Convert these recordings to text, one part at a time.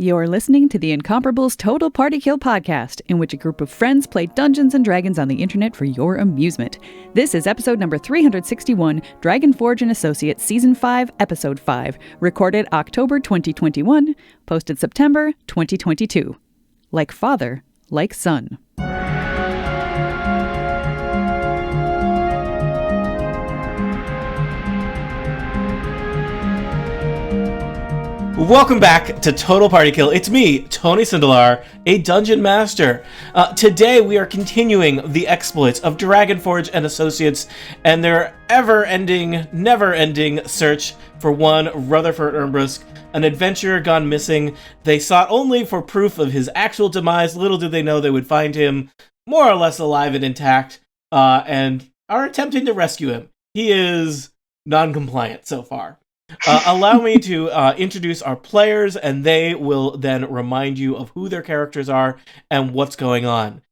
You're listening to the Incomparables Total Party Kill podcast, in which a group of friends play Dungeons and Dragons on the internet for your amusement. This is episode number 361, Dragonforge and Associates, Season 5, Episode 5, recorded October 2021, posted September 2022. Like father, like son. Welcome back to Total Party Kill. It's me, Tony Sindelar, a Dungeon Master. Today we are continuing the exploits of Dragonforge and Associates and their ever-ending, never-ending search for one Rutherford Ermbrusk, an adventurer gone missing. They sought only for proof of his actual demise. Little did they know they would find him more or less alive and intact, and are attempting to rescue him. He is non-compliant so far. Allow me to introduce our players, and they will then remind you of who their characters are and what's going on.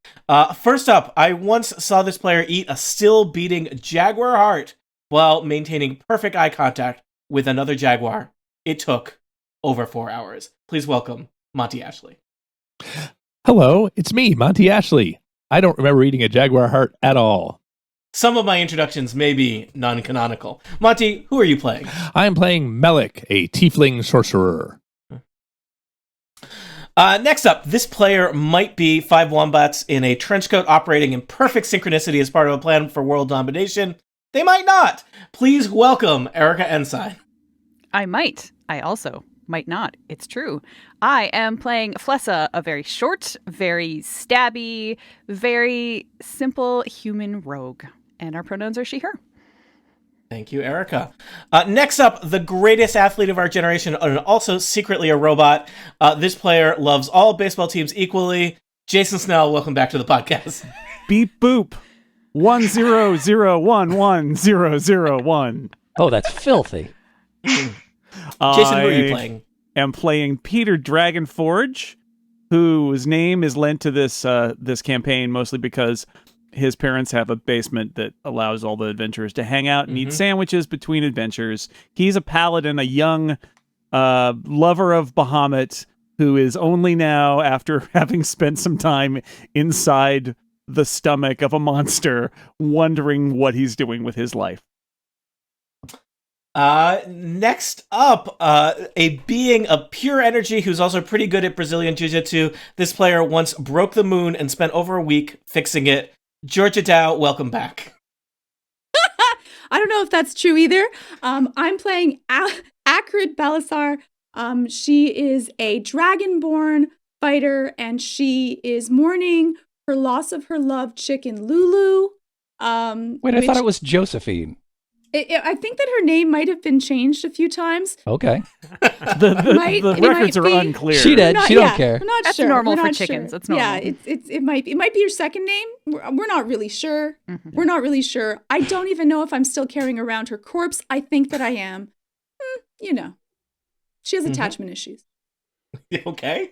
First up, I once saw this player eat a still-beating jaguar heart while maintaining perfect eye contact with another jaguar. It took over 4 hours. Please welcome Monty Ashley. Hello, it's me, Monty Ashley. I don't remember eating a jaguar heart at all. Some of my introductions may be non-canonical. Monty, who are you playing? I am playing Melik, a tiefling sorcerer. Next up, this player might be 5 wombats in a trench coat operating in perfect synchronicity as part of a plan for world domination. They might not. Please welcome Erica Ensign. I also might not. It's true. I am playing Flessa, a very short, very stabby, very simple human rogue. And our pronouns are she, her. Thank you, Erica. Next up, the greatest athlete of our generation, and also secretly a robot. This player loves all baseball teams equally. Jason Snell, welcome back to the podcast. Beep boop. 1001101. Oh, that's filthy. Jason, who are you playing? I am playing Peter Dragonforge, whose name is lent to this campaign mostly because his parents have a basement that allows all the adventurers to hang out and eat sandwiches between adventures. He's a paladin, a young lover of Bahamut, who is only now, after having spent some time inside the stomach of a monster, wondering what he's doing with his life. Next up, a being of pure energy who's also pretty good at Brazilian Jiu-Jitsu. This player once broke the moon and spent over a week fixing it. Georgia Dow, welcome back. I don't know if that's true either. I'm playing Akrid Belisar. She is a dragonborn fighter, and she is mourning her loss of her loved chicken, Lulu. Wait, I thought it was Josephine. I think that her name might have been changed a few times. Okay. The records are unclear. She did. She don't care. We're not That's sure. normal We're for not chickens. Sure. That's normal. Yeah, it might be your second name. We're not really sure. Mm-hmm. We're not really sure. I don't even know if I'm still carrying around her corpse. I think that I am. She has attachment issues. Okay.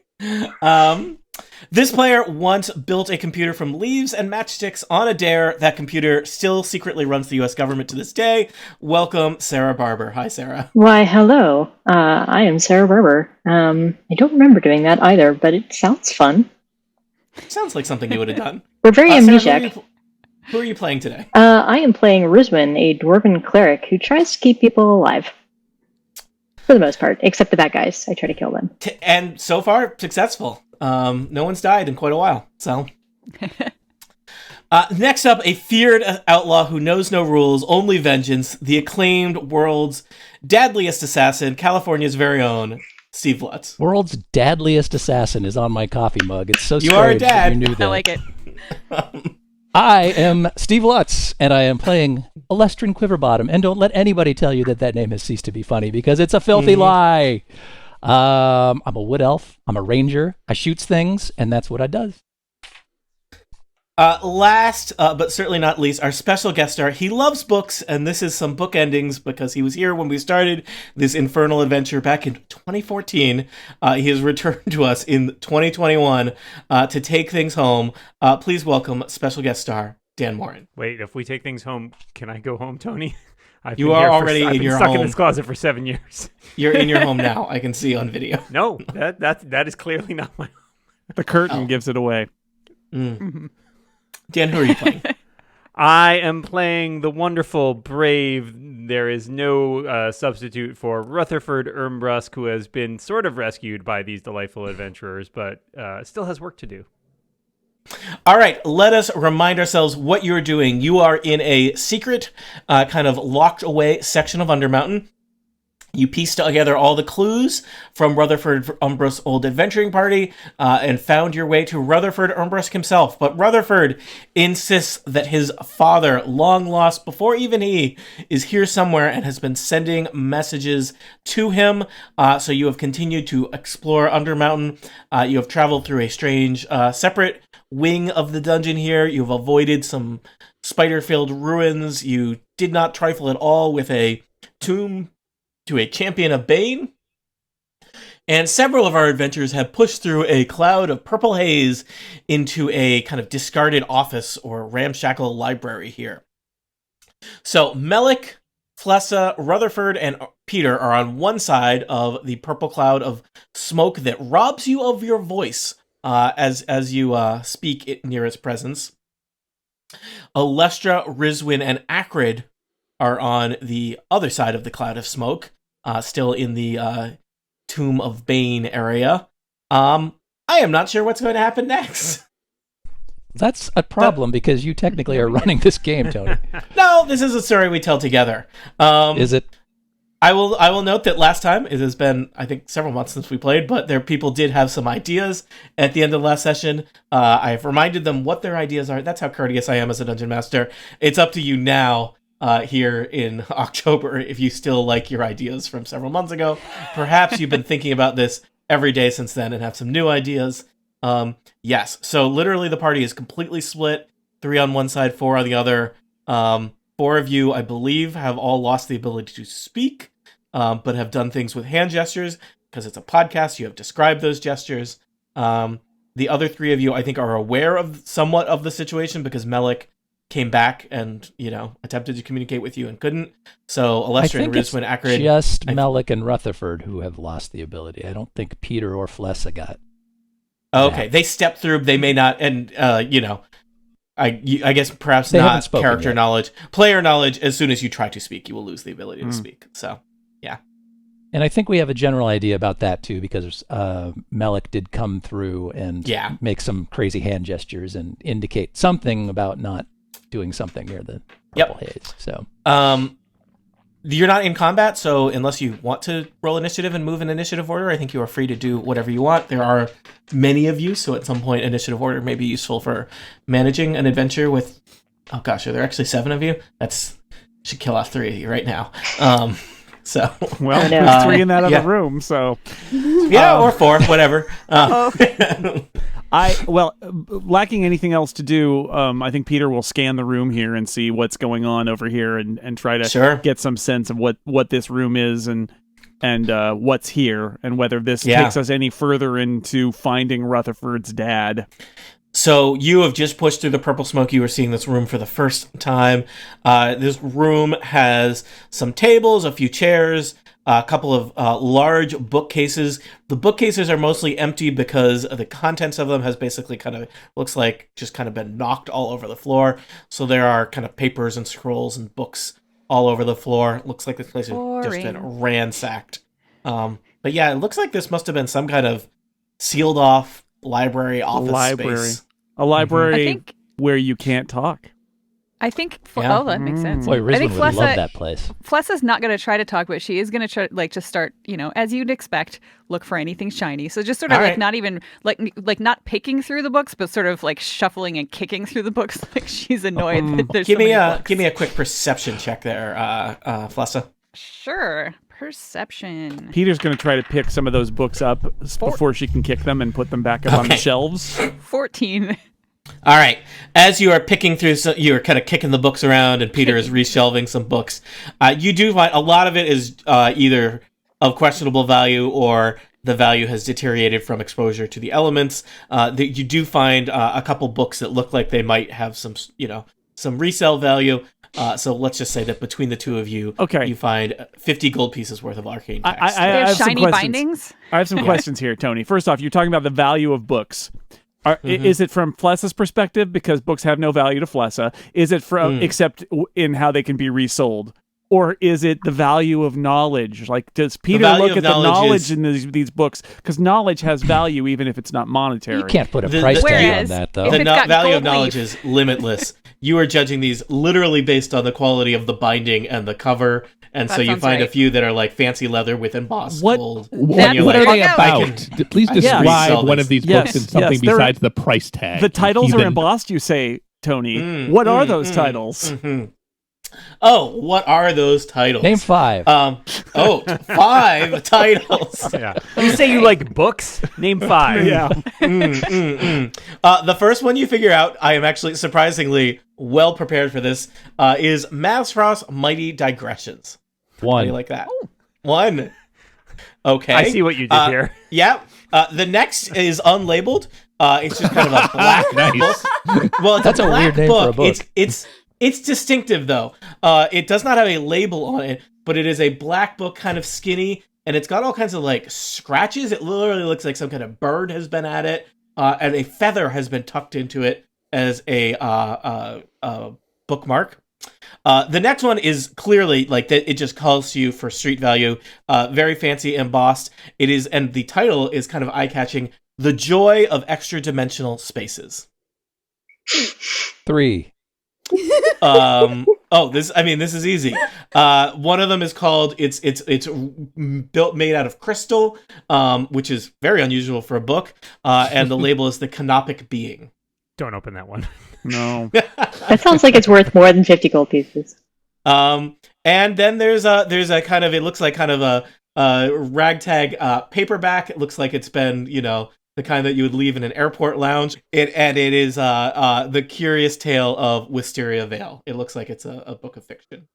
This player once built a computer from leaves and matchsticks on a dare. That computer still secretly runs the U.S. government to this day. Welcome, Sarah Barber. Hi, Sarah. Why, hello. I am Sarah Barber. I don't remember doing that either, but it sounds fun. Sounds like something you would have done. We're very amnesiac. Who are you playing today? I am playing Rizwin, a dwarven cleric who tries to keep people alive. For the most part, except the bad guys. I try to kill them. And so far, successful. No one's died in quite a while, so... Next up, a feared outlaw who knows no rules, only vengeance, the acclaimed world's deadliest assassin, California's very own, Steve Lutz. World's dadliest assassin is on my coffee mug. It's so strange. You are a dad. That you knew that. I like it. I am Steve Lutz, and I am playing Alestrin Quiverbottom. And don't let anybody tell you that name has ceased to be funny, because it's a filthy lie. I'm a wood elf. I'm a ranger. I shoots things, and that's what I does. Last, but certainly not least, our special guest star. He loves books, and this is some book endings because he was here when we started this infernal adventure back in 2014. He has returned to us in 2021 to take things home. Please welcome special guest star Dan Morin. Wait, if we take things home, can I go home, Tony? You are already in your stuck home. in this closet for 7 years. You're in your home now. I can see on video. No, that is clearly not my. The curtain gives it away. Dan, who are you playing? I am playing the wonderful, brave. There is no substitute for Rutherford Ermbrusk, who has been sort of rescued by these delightful adventurers, but still has work to do. All right, let us remind ourselves what you're doing. You are in a secret, kind of locked away section of Undermountain. You pieced together all the clues from Rutherford Ermbrusk's old adventuring party and found your way to Rutherford Ermbrusk himself. But Rutherford insists that his father, long lost before even he, is here somewhere and has been sending messages to him. So you have continued to explore Undermountain. You have traveled through a strange, separate wing of the dungeon here. You've avoided some spider-filled ruins. You did not trifle at all with a tomb to a champion of Bane. And several of our adventurers have pushed through a cloud of purple haze into a kind of discarded office or ramshackle library here. So Melik, Flessa, Rutherford, and Peter are on one side of the purple cloud of smoke that robs you of your voice as you speak it near its presence. Alestra, Rizwin, and Acrid are on the other side of the cloud of smoke, still in the Tomb of Bane area. I am not sure what's going to happen next. That's a problem because you technically are running this game, Tony. No, this is a story we tell together. Is it? I will note that last time, it has been, I think, several months since we played, but people did have some ideas at the end of the last session. I've reminded them what their ideas are. That's how courteous I am as a dungeon master. It's up to you now, here in October, if you still like your ideas from several months ago. Perhaps you've been thinking about this every day since then and have some new ideas. Yes, so literally the party is completely split. 3 on one side, 4 on the other. 4 of you, I believe, have all lost the ability to speak, but have done things with hand gestures. Because it's a podcast, you have described those gestures. The other 3 of you, I think, are aware of somewhat of the situation because Melik came back and, attempted to communicate with you and couldn't. So Alestra and Rizwin, Acrid... just Melik and Rutherford who have lost the ability. I don't think Peter or Flessa got. Okay, they stepped through. They may not, and I guess perhaps they not character yet. knowledge, player knowledge. As soon as you try to speak, you will lose the ability to speak. So, yeah. And I think we have a general idea about that too, because Melik did come through and make some crazy hand gestures and indicate something about not doing something near the purple haze. So, you're not in combat, so unless you want to roll initiative and move in initiative order, I think you are free to do whatever you want. There are many of you, so at some point initiative order may be useful for managing an adventure with... Oh gosh, are there actually 7 of you? Should kill off 3 of you right now. So well, there's 3 in that other room, so or 4, whatever. Lacking anything else to do, I think Peter will scan the room here and see what's going on over here and try to get some sense of what this room is and what's here and whether this takes us any further into finding Rutherford's dad. So you have just pushed through the purple smoke. You are seeing this room for the first time. This room has some tables, a few chairs, a couple of large bookcases. The bookcases are mostly empty because the contents of them has basically looks like just kind of been knocked all over the floor. So there are kind of papers and scrolls and books all over the floor. Looks like this place has just been ransacked. But yeah, it looks like this must have been some kind of sealed off library office space. A library where you can't talk. I think... Oh, that makes sense. Boy, I think Rizwin would love that place. Flessa's not going to try to talk, but she is going to try, just start, as you'd expect, look for anything shiny. So just sort of not even, not picking through the books, but sort of shuffling and kicking through the books like she's annoyed that there's give me a quick perception check there, Flessa. Sure. Perception. Peter's going to try to pick some of those books up before she can kick them and put them back up on the shelves. 14. All right. As you are picking through, you are kind of kicking the books around, and Peter is reshelving some books. You do find a lot of it is either of questionable value or the value has deteriorated from exposure to the elements. You do find a couple books that look like they might have some resale value. So let's just say that between the two of you, Okay. you find 50 gold pieces worth of arcane text. I They have have some shiny questions. bindings. I have some questions here, Tony. First off, you're talking about the value of books. Is it from Flessa's perspective because books have no value to Flessa? Is it from except in how they can be resold? Or is it the value of knowledge? Like, does Peter value look of at the knowledge knowledge is- in these books? Because knowledge has value even if it's not monetary. You can't put a The- price the- tag on Whereas that, if though. it's got value gold of knowledge leaf. is limitless. You are judging these literally based on the quality of the binding and the cover, and That so you sounds find a right. few that are like fancy leather with embossed What- gold. What, And you're what are like, they "Fuck I about? can- Please Yes. describe Resell one these. of these Yes, books in something yes, they're- besides the price tag. The titles are Heathen. embossed, you say, Tony. What are those titles? Oh, what are those titles? Name 5. 5 titles. Yeah. You say you like books? Name 5. Yeah. The first one you figure out, I am actually surprisingly well prepared for this, is Mazfrost's Mighty Digressions. How do 1. you like that? 1. Okay. I see what you did here. Yeah. The next is unlabeled. It's just kind of a black book. Well, it's That's a black weird name for a book. It's distinctive though. It does not have a label on it, but it is a black book, kind of skinny, and it's got all kinds of like scratches. It literally looks like some kind of bird has been at it, and a feather has been tucked into it as a bookmark. The next one is clearly like that. It just calls to you for street value. Very fancy embossed. It is, and the title is kind of eye-catching. The Joy of Extra-Dimensional Spaces. 3. This is easy. One of them is called it's made out of crystal, which is very unusual for a book. And the label is The Canopic Being. Don't open that one. No. That sounds like it's worth more than 50 gold pieces. And then there's a kind of, it looks like kind of a ragtag paperback. It looks like it's been, the kind that you would leave in an airport lounge. It is The Curious Tale of Wisteria Vale. It looks like it's a book of fiction.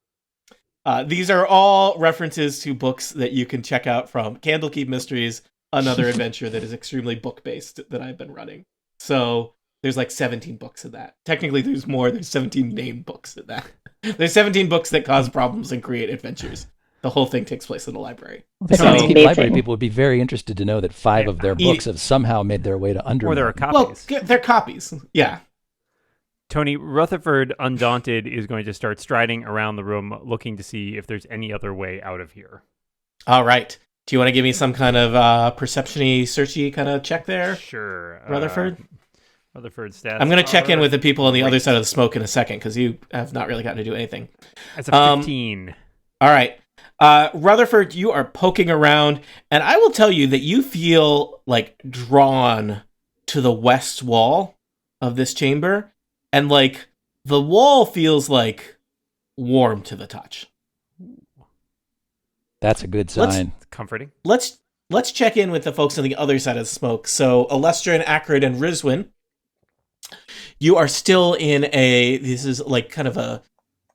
These are all references to books that you can check out from Candlekeep Mysteries, another adventure that is extremely book-based that I've been running. So there's like 17 books in that. Technically, there's more. There's 17 named books in that. There's 17 books that cause problems and create adventures. The whole thing takes place in a library. The That sounds Candlekeep amazing. Library people would be very interested to know that 5 of their books have somehow made their way to Or there are Undermine. Well, copies. they're copies. Yeah. Tony, Rutherford, undaunted, is going to start striding around the room looking to see if there's any other way out of here. All right. Do you want to give me some kind of perception-y, searchy kind of check there, Sure. Rutherford? Rutherford stats. I'm going to check in are- with the people on the other side of the smoke in a second because you have not really gotten to do anything. That's a 15. All right. Rutherford, you are poking around, and I will tell you that you feel like drawn to the west wall of this chamber, and like the wall feels like warm to the touch. That's a good Let's- sign. Comforting. Let's check in with the folks on the other side of the smoke. So Alestrin, Acrid, and Rizwin, you are still in this is like kind of a,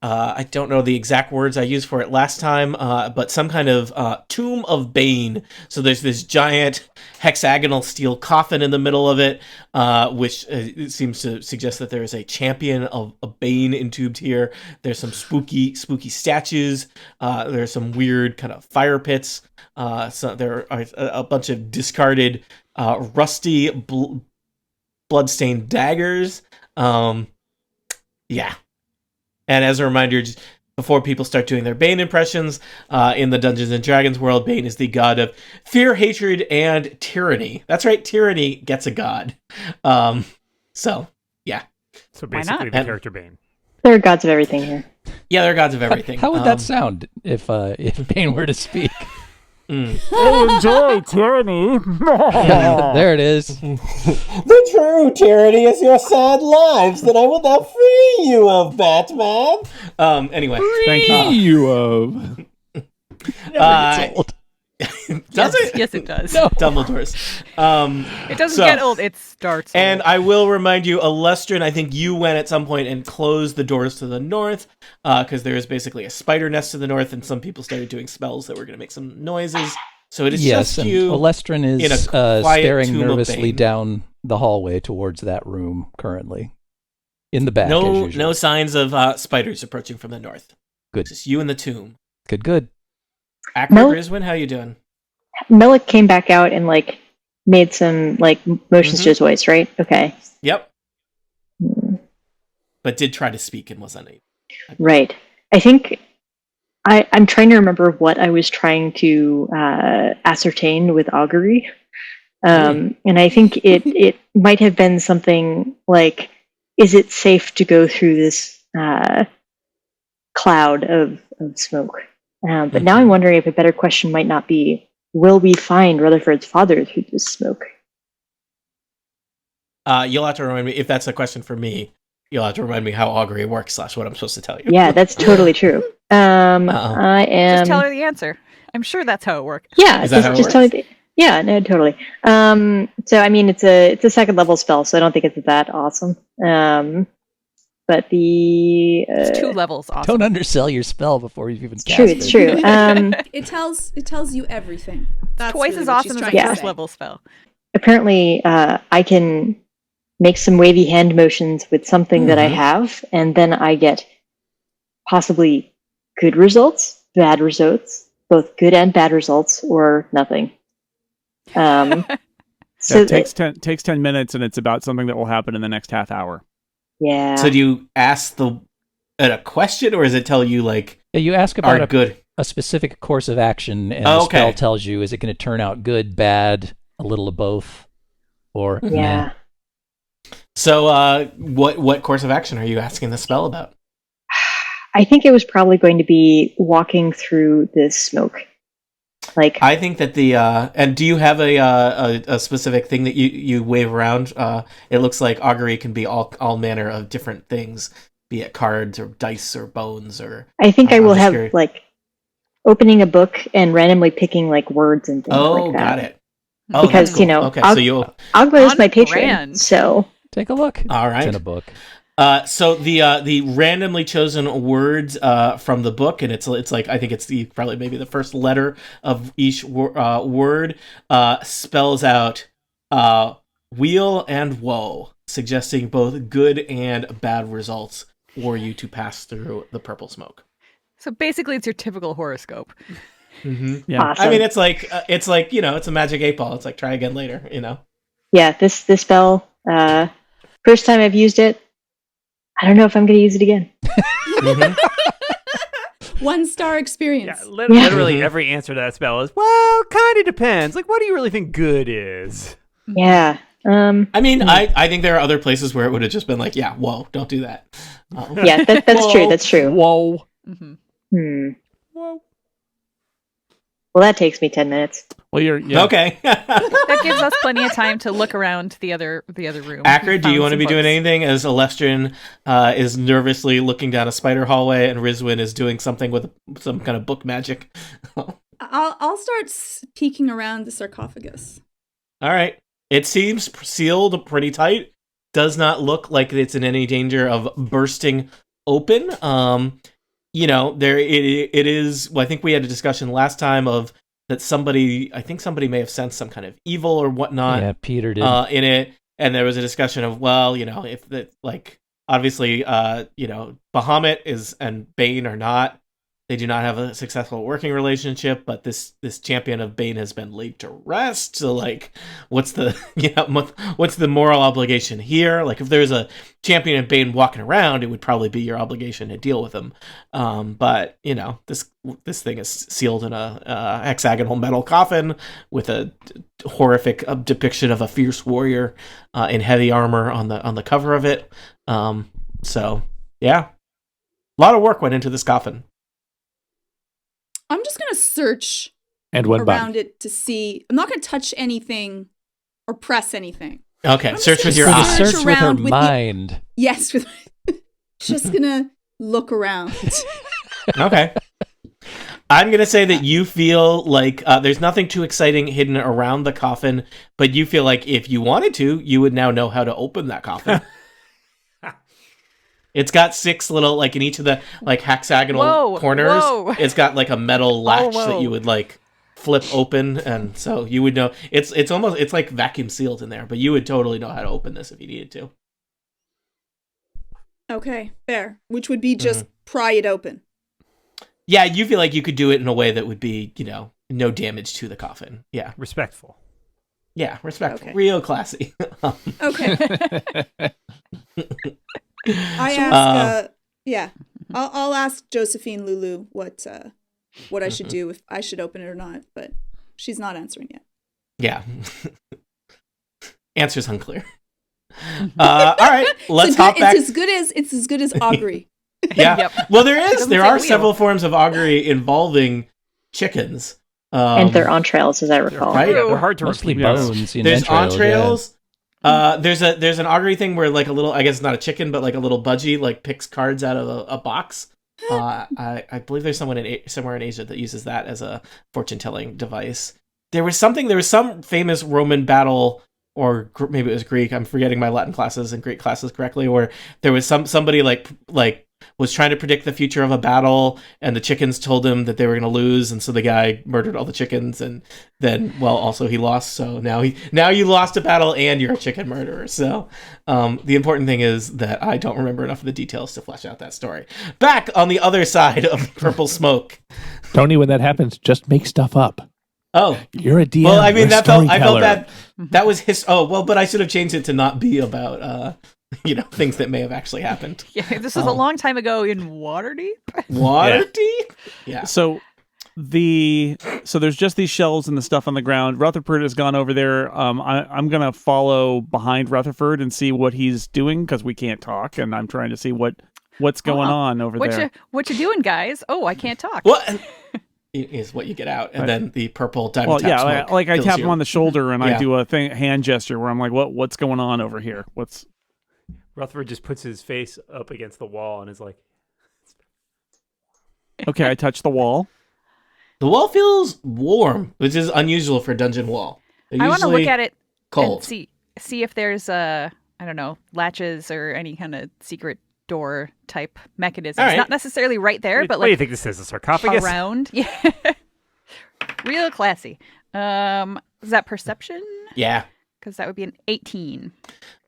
I don't know the exact words I used for it last time, but some kind of tomb of Bane. So there's this giant hexagonal steel coffin in the middle of it, which seems to suggest that there is a champion of Bane entombed here. There's some spooky statues. There's some weird kind of fire pits. So there are a bunch of discarded, rusty, bloodstained daggers. Yeah. And as a reminder, just before people start doing their Bane impressions, in the Dungeons and Dragons world, Bane is the god of fear, hatred, and tyranny. That's right, tyranny gets a god. So, yeah. So Why basically not? the And- character Bane. There are gods of everything here. Yeah, they're gods of everything. How would that sound if Bane were to speak? Enjoy tyranny. There it is. The true tyranny is your sad lives that I will now free you of, Batman. Anyway. Thank you. You of. Uh, Old. Does it? Yes, it does. Dumbledore's. It doesn't So- get old. It starts. And old. I will remind you, Alestrin, I think you went at some point and closed the doors to the north, because there is basically a spider nest to the north, and some people started doing spells that were going to make some noises. So it is Yes, just and you. Olestrin in is a quiet staring tomb of nervously Bane. down the hallway towards that room currently. In the back, as No, usual. no signs of spiders approaching from the north. Good. Just you and the tomb. Good. Akrid No. Rizwin, how you doing? Melik came back out and like made some like motions to his voice, right? Okay. Yep. But did try to speak and was unable. Right. I think I'm trying to remember what I was trying to ascertain with augury. And I think it might have been something like, is it safe to go through this cloud of smoke? But now I'm wondering if a better question might not be, will we find Rutherford's father through this smoke? You'll have to remind me, if that's a question for me, you'll have to remind me how augury works / what I'm supposed to tell you. Yeah, that's totally true. I am... Just tell her the answer. I'm sure that's how it works. Yeah, Is that how it just tell me. works? Yeah, no, totally. So I mean, it's a second level spell, so I don't think it's that awesome. But the It's 2 levels. Awesome. Don't undersell your spell before you've even cast true. it. It's true. It tells you everything. That's Twice really as what she's awesome as a trying to first say. level spell. Apparently, I can make some wavy hand motions with something that I have, and then I get possibly good results, bad results, both good and bad results, or nothing. So It takes 10 minutes, and it's about something that will happen in the next half hour. yeah. So do you ask a question, or does it tell you, like, Yeah, you ask about are good? a specific course of action, and Oh, the spell okay. tells you, is it going to turn out good, bad, a little of both, or meh? Yeah. So what course of action are you asking the spell about? I think it was probably going to be walking through this smoke. Like, I think that and do you have a specific thing that you wave around? It looks like augury can be all manner of different things, be it cards or dice or bones or. I think I I'm will just have curious. like opening a book and randomly picking like words and things Oh, like that. got it. Oh, Because, that's cool. you know, okay, so you'll. Augur is On my patron, brand. so Take a look. All right. It's in a book. So the randomly chosen words from the book, and it's like, I think it's probably maybe the first letter of each word spells out wheel and woe, suggesting both good and bad results for you to pass through the purple smoke. So basically, it's your typical horoscope. Mm-hmm. Yeah. awesome. I mean, it's like it's a magic 8-ball. It's like try again later. Yeah, this spell, first time I've used it, I don't know if I'm going to use it again. Mhm. 1-star experience. Yeah, literally Mhm. every answer to that spell is, well, kind of depends. Like, what do you really think good is? Yeah. I mean, I think there are other places where it would have just been like, yeah, whoa, don't do that. Yeah, that's true. Whoa. That's true. Whoa. Hmm. Whoa. Well, that takes me 10 minutes. Well, yeah. Okay. That gives us plenty of time to look around the other room. Akrid, do We you found want to some be doing books. anything as Alestrin is nervously looking down a spider hallway and Rizwin is doing something with some kind of book magic? All I'll start peeking around the sarcophagus. right. It seems sealed pretty tight. Does not look like it's in any danger of bursting open. There it is. Well, I think we had a discussion last time of that somebody may have sensed some kind of evil or whatnot. Yeah, Peter did. In it, and there was a discussion of, well, if the obviously Bahamut is and Bane are not, they do not have a successful working relationship, but this champion of Bane has been laid to rest. So what's the what's the moral obligation here? Like, if there's a champion of Bane walking around, it would probably be your obligation to deal with him. But this thing is sealed in a hexagonal metal coffin with a horrific depiction of a fierce warrior in heavy armor on the cover of it. So yeah, a lot of work went into this coffin. I'm just going to search And one around body. it to see. I'm not going to touch anything or press anything. Okay, I'm search just with gonna your Gonna eyes. search search with her around with the- mind. Yes, with just going to look around. Okay. I'm going to say that you feel like there's nothing too exciting hidden around the coffin, but you feel like if you wanted to, you would now know how to open that coffin. It's got 6 little, in each of the, hexagonal Whoa, corners, whoa. it's got, a metal latch whoa. that you would, flip open, and so you would know. It's almost, it's vacuum sealed in there, but you would totally know how to open this if you needed to. Okay, fair. Which would be just pry it open. Yeah, you feel like you could do it in a way that would be, no damage to the coffin. Yeah. Respectful. Yeah, respectful. Okay. Real classy. Okay. I ask, I'll ask Josephine Lulu what I should do, if I should open it or not, but she's not answering yet. Yeah. Answer's unclear. All right, let's hop back. It's as good as augury. Yeah. Yep. Well, there Doesn't are say several wheel. forms of augury involving chickens. And their entrails, as I recall. Right. Yeah, they're hard to Mostly repeat. bones. and There's entrails. entrails. There's an augury thing where like a little, I guess it's not a chicken, but like a little budgie like picks cards out of a box. I believe there's someone somewhere in Asia that uses that as a fortune telling device. There was some famous Roman battle, or maybe it was Greek. I'm forgetting my Latin classes and Greek classes correctly, where there was somebody like was trying to predict the future of a battle, and the chickens told him that they were going to lose, and so the guy murdered all the chickens, and then also he lost. So now you lost a battle and you're a chicken murderer. So the important thing is that I don't remember enough of the details to flesh out that story. Back on the other side of purple smoke. Tony, when that happens, just make stuff up. Oh, You're a DM. well, I mean, you're a I felt storyteller. that was his. Oh, well, but I should have changed it to not be about things that may have actually happened. Yeah, this was a long time ago in Waterdeep. Waterdeep? Yeah. So there's just these shells and the stuff on the ground. Rutherford has gone over there. I'm gonna follow behind Rutherford and see what he's doing because we can't talk, and I'm trying to see what's going on over there. What you doing, guys? Oh, I can't talk. What is what you get out, and then the purple diamond tap smoke like I fills tap you. him on the shoulder and Yeah. I do a hand gesture where I'm like, what's going on over here? Rutherford just puts his face up against the wall and is like, Okay, I touch the wall. The wall feels warm, which is unusual for a dungeon wall. I want to look at it cold. and see if there's I don't know, latches or any kind of secret door type mechanisms. All right. Not necessarily right there, but what do you like think this is, a sarcophagus? around. Yeah. Real classy. Is that perception? Yeah. Because that would be an 18.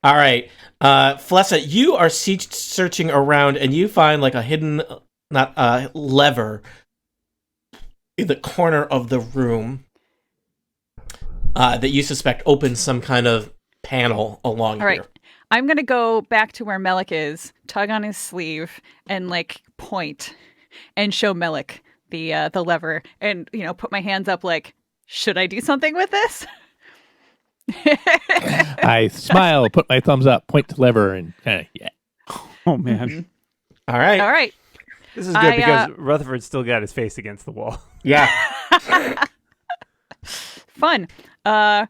All right, Flessa, you are searching around, and you find like a hidden lever in the corner of the room that you suspect opens some kind of panel along All right. here. I'm going to go back to where Melik is, tug on his sleeve, and like point and show Melik the lever and, put my hands up like, should I do something with this? I smile, put my thumbs up, point to lever, and kind of, yeah. Oh man. All right. All right. This is good because Rutherford's still got his face against the wall. Yeah. Fun. If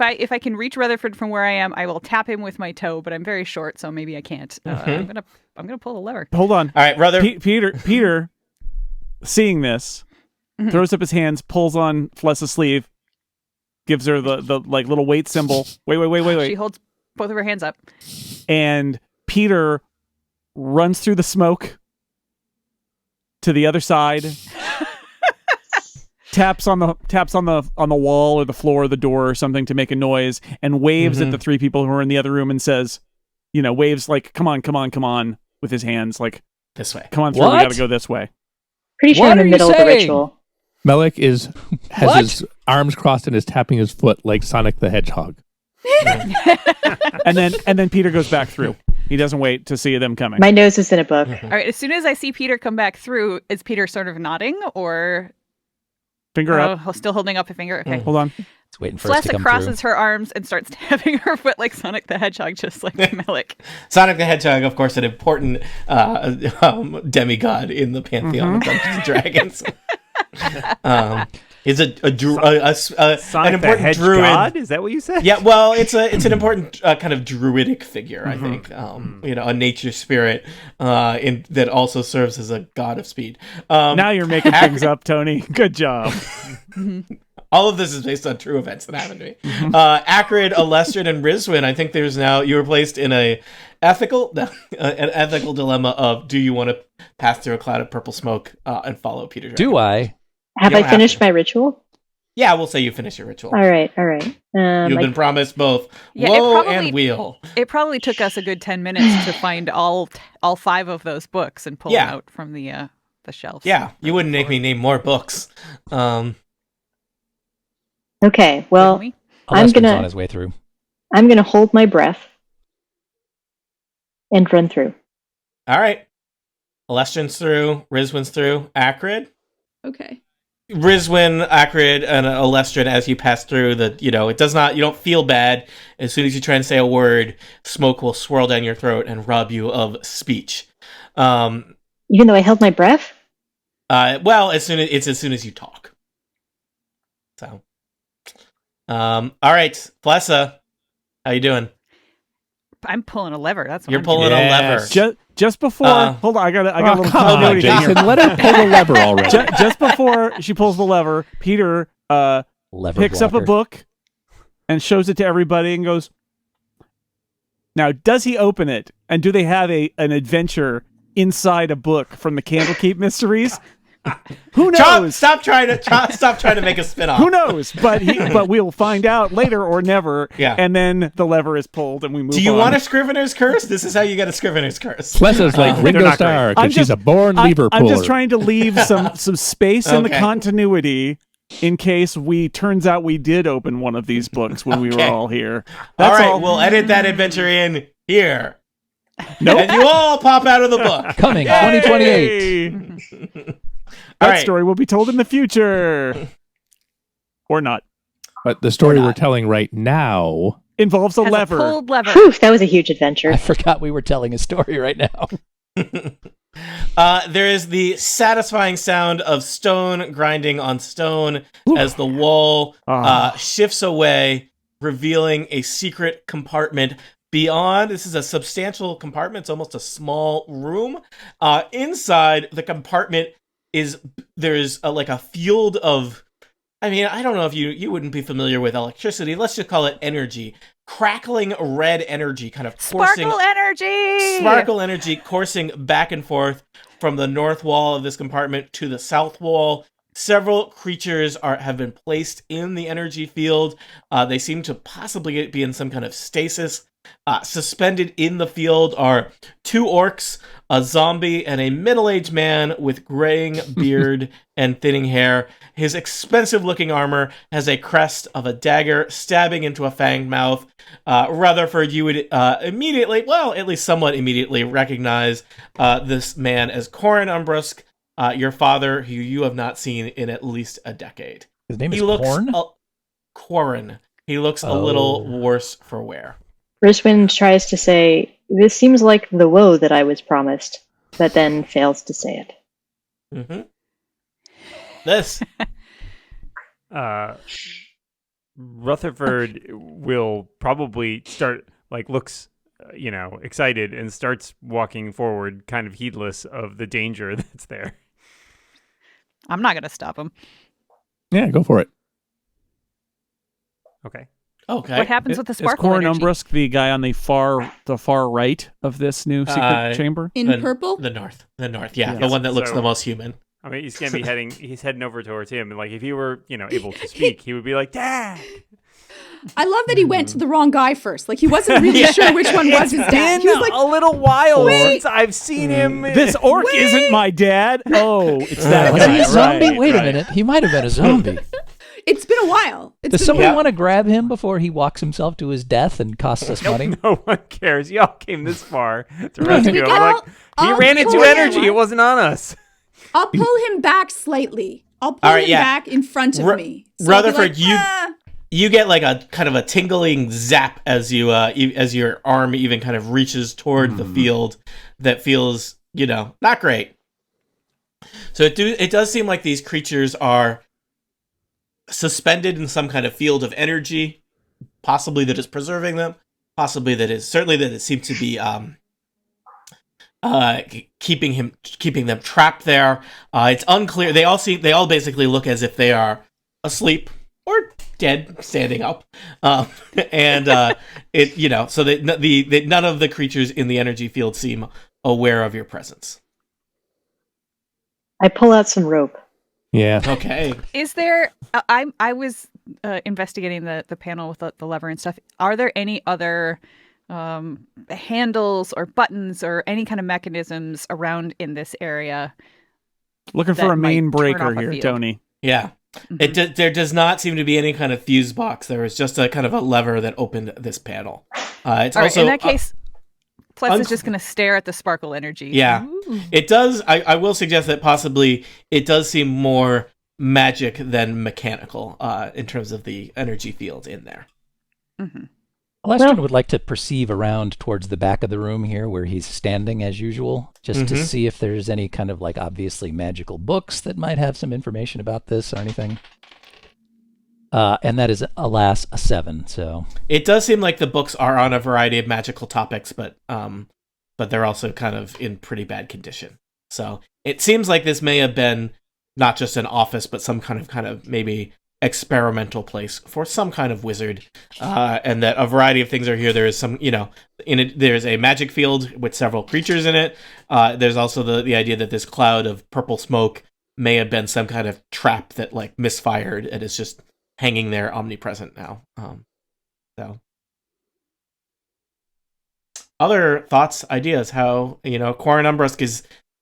I can reach Rutherford from where I am, I will tap him with my toe, but I'm very short, so maybe I can't. I'm gonna pull the lever. Hold on. All right, brother. Peter, seeing this, throws up his hands, pulls on Flessa's sleeve, gives her the like little wait symbol. Wait. She holds both of her hands up. And Peter runs through the smoke to the other side. taps on the wall or the floor or the door or something to make a noise, and waves at the three people who are in the other room and says, waves like, come on with his hands, like, This way. come on through, we What? gotta go this way. Pretty sure What in the are you middle of the saying? ritual. Melik has What? his arms crossed and is tapping his foot like Sonic the Hedgehog. And then Peter goes back through. He doesn't wait to see them coming. My nose is in a book. All right. As soon as I see Peter come back through, is Peter sort of nodding or Finger up. still holding up a finger? Okay. Hold on. It's waiting for us to Flessa come crosses through. her arms and starts tapping her foot like Sonic the Hedgehog, just like Melik. Sonic the Hedgehog, of course, an important demigod in the pantheon of Dungeons and Dragons. Is an Sonic important the Hedge druid. God? Is that what you said? Yeah, well, it's an important kind of druidic figure, I think. A nature spirit that also serves as a god of speed. Now you're making things up, Tony. Good job. All of this is based on true events that happened to me. Acrid, Alestrid, and Rizwin, I think you were placed in an ethical dilemma of, do you want to pass through a cloud of purple smoke and follow Peter Dragon? Do I? Have You I don't have finished to. my ritual? Yeah, we'll say you finish your ritual. All right. You've been promised both Yeah, woe and wheel. It probably took us a good 10 minutes to find all 5 of those books and pull them out from the shelves. Yeah, you wouldn't make me name more books. Okay, well, Alestrin's on his way through. I'm gonna hold my breath and run through. All right. Alestrin's through, Rizwin's through, Acrid. Okay. Rizwin, Acrid, and Alestrin, as you pass through, you don't feel bad. As soon as you try and say a word, smoke will swirl down your throat and rob you of speech. Even though I held my breath? Well, as soon as you talk. So, all right, Flessa, how you doing? I'm pulling a lever. That's what You're I'm pulling doing. a lever. Just before, hold on, I got a little Come on, continuity Jason, here. let her pull the lever already. Just before she pulls the lever, Peter Lever picks up a blocker. book and shows it to everybody and goes, now, does he open it? And do they have an adventure inside a book from the Candlekeep Mysteries? Who knows? Stop trying to make a spin-off. Who knows? But we'll find out later or never. Yeah. And then the lever is pulled and we move on. Do you want a Scrivener's Curse? This is how you get a Scrivener's Curse. Flessa's like Ringo Starr because she's a born lever puller. I'm just trying to leave some space in the continuity in case turns out we did open one of these books when we were all here. That's all right, we'll edit that adventure in here. Nope. And you all pop out of the book. Coming, 2028. That story will be told in the future. Or not. But the story we're telling right now involves a Has lever. A pulled lever. Whew, that was a huge adventure. I forgot we were telling a story right now. There is the satisfying sound of stone grinding on stone as the wall shifts away, revealing a secret compartment beyond. This is a substantial compartment. It's almost a small room. Inside the compartment there's like a field of, I mean, I don't know if you wouldn't be familiar with electricity. Let's just call it energy. Crackling red energy kind of coursing. Sparkle energy coursing back and forth from the north wall of this compartment to the south wall. Several creatures have been placed in the energy field. They seem to possibly be in some kind of stasis. Suspended in the field are 2 orcs, a zombie, and a middle-aged man with graying beard and thinning hair. His expensive-looking armor has a crest of a dagger stabbing into a fanged mouth. Rutherford, you would immediately, well, at least somewhat immediately, recognize this man as Corin Umbrusk, your father, who you have not seen in at least a decade. His name is Corn? Corin. He looks a little worse for wear. Rizwin tries to say, "This seems like the woe that I was promised," but then fails to say it. Mm-hmm. This. Rutherford will probably start, looks, excited and starts walking forward, kind of heedless of the danger that's there. I'm not going to stop him. Yeah, go for it. Okay. Okay. What happens with the Is sparkle Corin energy? Umbrusk the guy on the far right of this new secret chamber? In purple? The north, yeah. Yes. The one that looks So- the most human. I mean, he's heading over towards him, and if he were, able to speak, he would be like, "Dad." I love that he went to the wrong guy first. Like, he wasn't really sure which one was his dad. He was like, a little while Wait. since I've seen him. This orc isn't my dad. Oh, it's that Was he guy. a zombie? Right, Wait right. a minute. He might have been a zombie. it's been a while. Does somebody want to grab him before he walks himself to his death and costs us money? No one cares. Y'all came this far to rescue him. I'll- He I'll ran into pull him. energy. It wasn't on us. I'll pull him back slightly. I'll pull All right, him yeah. back in front of me. So I'll be Rutherford, like, you get like a kind of a tingling zap as as your arm even kind of reaches toward the field that feels, not great. So it does seem like these creatures are suspended in some kind of field of energy, possibly that is preserving them, possibly that it seems to be keeping them trapped there. It's unclear. They all basically look as if they are asleep or dead, standing up. So that none of the creatures in the energy field seem aware of your presence. I pull out some rope Yeah. Okay. Is there? I was investigating the panel with the lever and stuff. Are there any other handles or buttons or any kind of mechanisms around in this area? Looking for That a main might turn breaker off a here, field. Tony. Yeah. There does not seem to be any kind of fuse box. There was just a kind of a lever that opened this panel. It's All right, also in that case, Pletz is unf- just going to stare at the sparkle energy. yeah. Ooh. It does. I will suggest that possibly it does seem more magic than mechanical in terms of the energy field in there. Mm-hmm. Lestrin would like to perceive around towards the back of the room here where he's standing as usual, just to see if there's any kind of like obviously magical books that might have some information about this or anything. And that is, alas, a 7. So It does seem like the books are on a variety of magical topics, but they're also kind of in pretty bad condition. So it seems like this may have been not just an office, but some kind of maybe experimental place for some kind of wizard, and that a variety of things are here. There is some, there's a magic field with several creatures in it. There's also the idea that this cloud of purple smoke may have been some kind of trap that like misfired and is just hanging there omnipresent now. So other thoughts, ideas, how, Quarren Umbrusk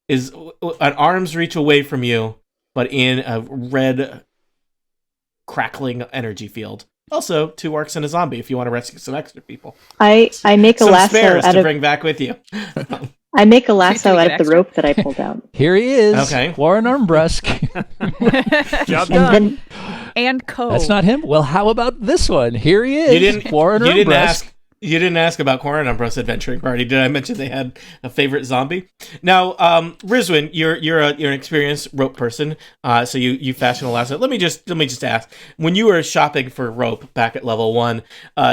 is an arm's reach away from you, but in a red crackling energy field. Also, 2 orcs and a zombie if you want to rescue some extra people. I make a Some lasso spares out to of bring back with you. I make a lasso Please do out get of the extra. rope that I pulled out. here he is, Okay. Warren Armbrusk. Job And done. then And Co. That's not him. Well, how about this one? Here he is, You didn't Warren Armbrusk. You didn't ask about Quarren Umbrusk's adventuring party. Did I mention they had a favorite zombie? Now, Rizwin, you're an experienced rope person, so you fashion a lasso. Let me just ask: when you were shopping for rope back at level 1,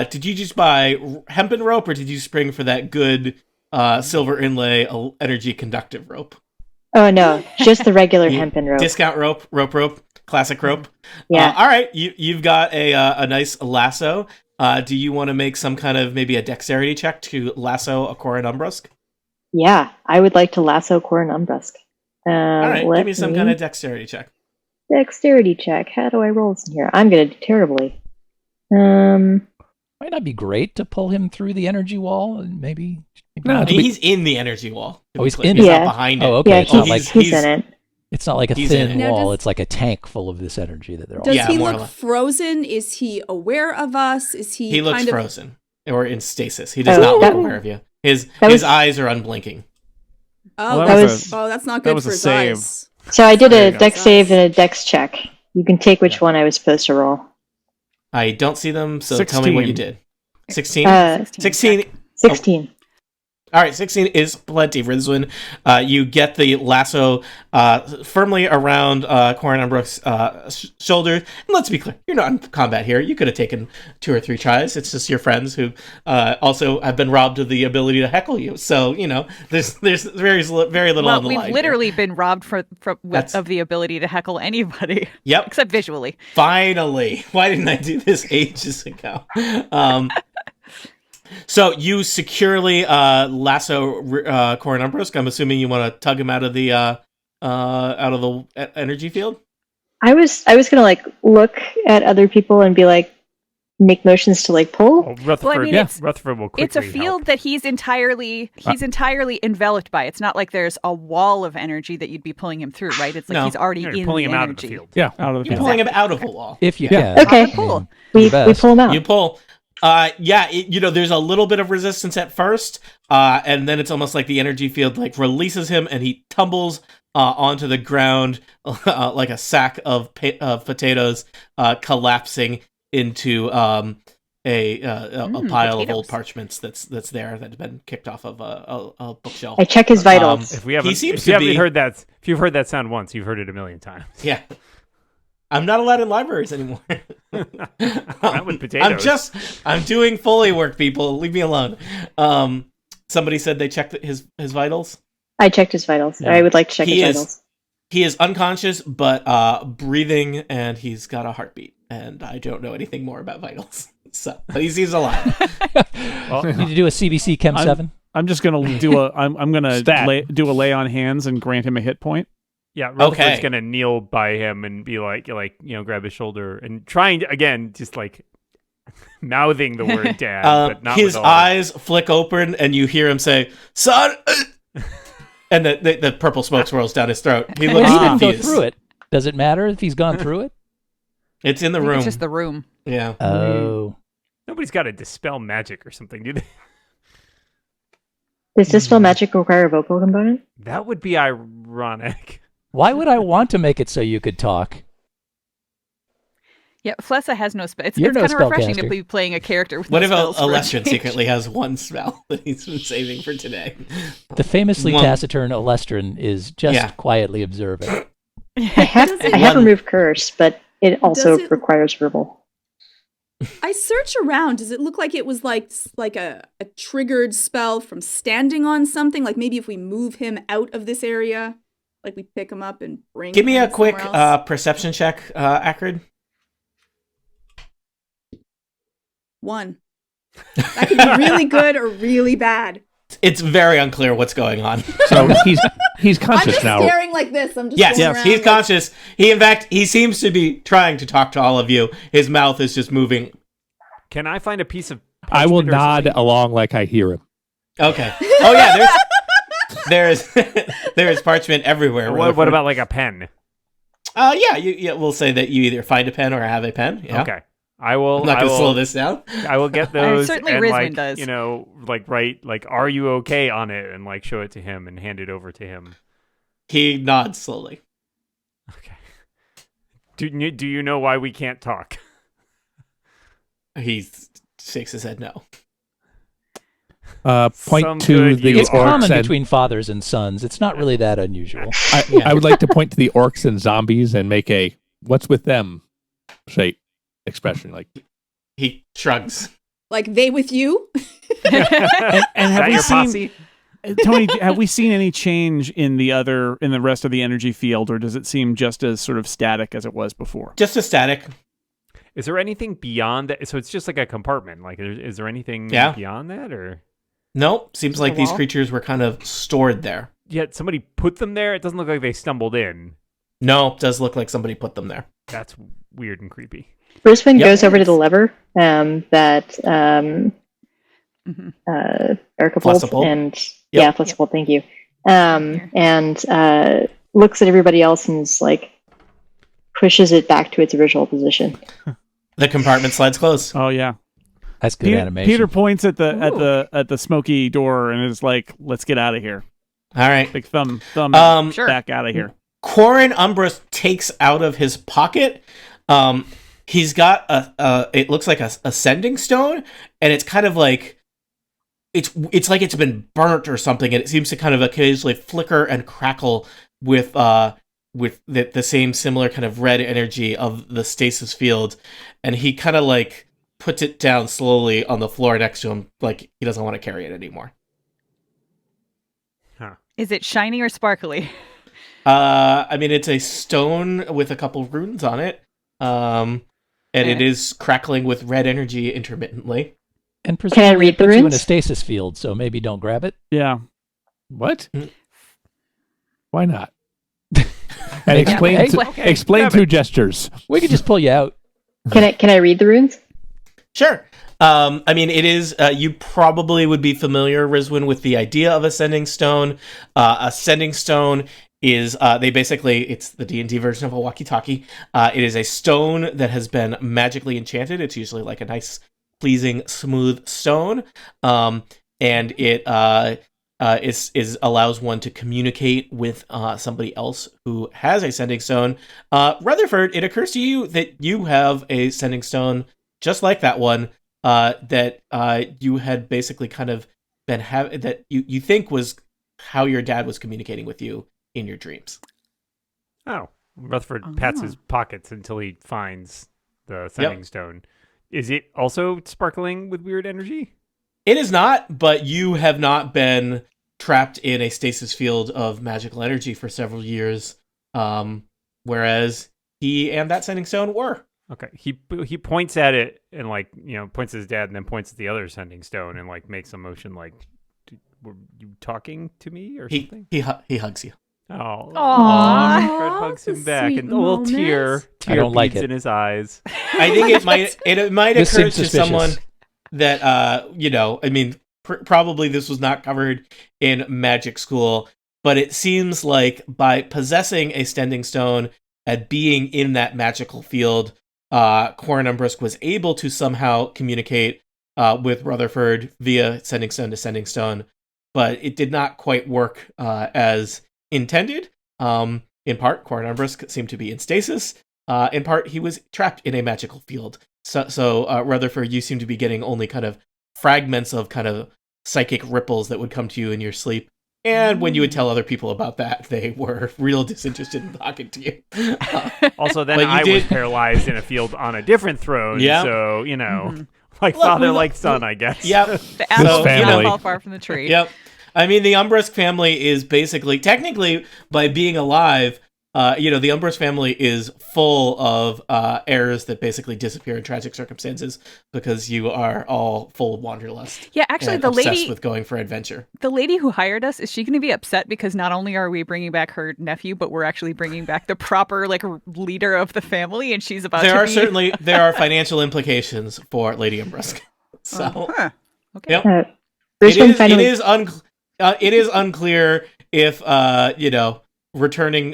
did you just buy hempen rope, or did you spring for that good silver inlay energy conductive rope? oh no, just the regular hempen rope. Discount rope, classic rope. Yeah. All right, you've got a nice lasso. Do you want to make some kind of maybe a dexterity check to lasso a Quarren Umbrusk? Yeah, I would like to lasso Quarren Umbrusk. All right, Let give me some kind of dexterity check. dexterity check. How do I roll this in here? I'm gonna do terribly. Um, Might not be great to pull him through the energy wall, and maybe No, not. I mean, he's in the energy wall. Oh, he's He's in it. not Yeah. behind it. Oh, okay. yeah, It's not like he's in it. it's not like a he's in thin it. Now, wall. does- It's like a tank full of this energy that they're all. Does Yeah, he more or look less. frozen? Is he aware of us? Is he? He looks kind of... frozen or in stasis. He does Oh, not look that- aware of you. His that his was- eyes are unblinking. Oh, Well, that that's, was- oh, that's not that good was for a his save. eyes. So I did There a you go. dex save and a dex check. You can take which one I was supposed to roll. I don't see them, so tell me what you 16. did. 16? 16. 16. All right, 16 is plenty, Rizwin. You get the lasso firmly around Quarren Umbrusk's shoulders. And let's be clear, you're not in combat here. You could have taken 2 or 3 tries. It's just your friends who also have been robbed of the ability to heckle you. So, there's very little Well, on the we've line literally been robbed That's- of the ability to heckle anybody, here. Yep. except visually. Finally. Why didn't I do this ages ago? So you securely lasso Quarren Umbrusk. I'm assuming you want to tug him out of the energy field. I was gonna look at other people and be like, make motions to pull. Oh, Rutherford, Well, I mean, it's- Rutherford will quickly It's a field help. that he's entirely enveloped by. It's not like there's a wall of energy that you'd be pulling him through, right? It's like No. he's already You're in pulling the him out energy. of the field. Yeah. Out of the You're field. pulling him out of a wall. If you Yeah. can. Okay. Pull. We best. pull him out. You pull. There's a little bit of resistance at first, and then it's almost like the energy field releases him, and he tumbles onto the ground like a sack of potatoes, collapsing into a pile of old potatoes. parchments that's there that have been kicked off of a bookshelf. I check his vitals. If we haven't, He seems if you to haven't be- heard that, if you've heard that sound once, you've heard it a million times. Yeah. I'm not allowed in libraries anymore. Not with potatoes. I'm doing Foley work, people. Leave me alone. Somebody said they checked his vitals. I checked his vitals. Yeah. I would like to check He his is- vitals. He is unconscious, but breathing, and he's got a heartbeat. And I don't know anything more about vitals. So, but he seems alive. Well, You need to do a CBC Chem 7. I'm just gonna do I'm gonna Stat. do a lay on hands and grant him a hit point. Yeah, Rutherford's Okay. gonna kneel by him and be like, grab his shoulder and trying to, again, just like mouthing the word dad, but not his with all eyes flick open, and you hear him say, "Son," and the purple smoke swirls down his throat. He But looks he didn't go confused. through it. Does it matter if he's gone through it? It's in the I think room. It's just the room. Yeah. Oh. Nobody's got to dispel magic or something, do they? Does Dispel Magic require a vocal component? That would be ironic. Why would I want to make it so you could talk? Yeah, Flessa has no spell. It's You're no kind of refreshing to spellcaster. be playing a character with What no if spells for a Alestrin change? secretly has one spell that he's been saving for today? The famously One- taciturn Alestrin is just Yeah. quietly observing. I have Does it- I have One- removed curse, but it also Does it- requires verbal. I search around. Does it look like it was like a triggered spell from standing on something? Like maybe if we move him out of this area, like we pick him up and bring Give me him a quick somewhere else? perception check, Acrid. 1. That could be really good or really bad. It's very unclear what's going on. So he's I'm conscious just now. staring like this. I'm just Yes, going around he's like- conscious. He seems to be trying to talk to all of you. His mouth is just moving. Can I find a piece of I will parchment or nod something? along like I hear him. Okay. Oh yeah, there's there's parchment everywhere. What about like a pen? Yeah, we'll say that you either find a pen or have a pen. Yeah. Okay. I will. I'm not I going to will, slow this down. I will get those. certainly and Rizwin does. Write like "Are you okay?" on it and like show it to him and hand it over to him. He nods slowly. Okay. Do you know why we can't talk? He shakes his head no. Point Some to good the use. It's common orcs and between fathers and sons. It's not really that unusual. I would like to point to the orcs and zombies and make a "what's with them" shape expression. Like He shrugs. Like they with you? And Is have that we your seen posse? Tony? Have we seen any change in the rest of the energy field, or does it seem just as sort of static as it was before? Just a static. Is there anything beyond that? So it's just like a compartment. Like, is there anything Yeah. beyond that, or? Nope. Seems like the these wall? creatures were kind of stored there. Yet somebody put them there. It doesn't look like they stumbled in. No, does look like somebody put them there. That's weird and creepy. Brisbane Yep. goes over to the lever that Mhm. Erica pulled, Flexible. and Yep. yeah, flexible. Thank you. Here. And looks at everybody else and is like pushes it back to its original position. The compartment slides closed. Oh yeah. That's good animation. Peter points at the smoky door and is like, "Let's get out of here." All right. Big thumb Sure. back out of here. Corin Umbras takes out of his pocket. He's got it looks like a sending stone, and it's kind of like it's like it's been burnt or something, and it seems to kind of occasionally flicker and crackle with the same similar kind of red energy of the stasis field, and he kind of like puts it down slowly on the floor next to him, like he doesn't want to carry it anymore. Is it shiny or sparkly? I mean, it's a stone with a couple runes on it. And it is crackling with red energy intermittently. And presumably read it the puts you in a runes? stasis field, so maybe don't grab it. Yeah. what? Mm. Why not? And explain Hey, explain through gestures. We could just pull you out. Can I read the runes? Sure. I mean, it is, you probably would be familiar, Rizwin, with the idea of a sending stone. A sending stone is, it's the D&D version of a walkie-talkie. It is a stone that has been magically enchanted. It's usually like a nice, pleasing, smooth stone. And it allows one to communicate with somebody else who has a sending stone. Rutherford, it occurs to you that you have a sending stone just like that one, that you had basically kind of been that you think was how your dad was communicating with you in your dreams. Oh, Rutherford pats his pockets until he finds the sending stone. Is it also sparkling with weird energy? It is not, but you have not been trapped in a stasis field of magical energy for several years, whereas he and that sending stone were. Okay, he points at it and points at his dad and then points at the other sending stone and makes a motion like, were you talking to me or something? He hugs you. Oh, Aw. Fred hugs him That's a back, sweet and a little tear moment. I don't like beads it. in his eyes. I think it might This occur seems to suspicious. someone that I mean, probably this was not covered in magic school, but it seems like by possessing a Sending Stone and being in that magical field, Corin Umbrisk was able to somehow communicate with Rutherford via Sending Stone to Sending Stone, but it did not quite work as intended. In part, Corin Umbrisk seemed to be in stasis. In part, he was trapped in a magical field. So Rutherford, you seem to be getting only kind of fragments of kind of psychic ripples that would come to you in your sleep. And when you would tell other people about that, they were real disinterested in talking to you. Also, then But you I was did- paralyzed in a field on a different throne. Yeah. So, you know, Mhm. like Look, father, we- like son, I guess. Yep. The apples do family. not fall far from the tree. Yep. I mean, the Umbrisk family is basically, technically, by being alive, the Umbrisk family is full of heirs that basically disappear in tragic circumstances because you are all full of wanderlust. Yeah, actually, and the obsessed lady with going for adventure. the lady who hired us, is she going to be upset because not only are we bringing back her nephew, but we're actually bringing back the proper leader of the family, and she's about There to are be... certainly financial implications for Lady Umbrisk. So Huh. Okay. Yep. Brisbane it finally. is unclear if returning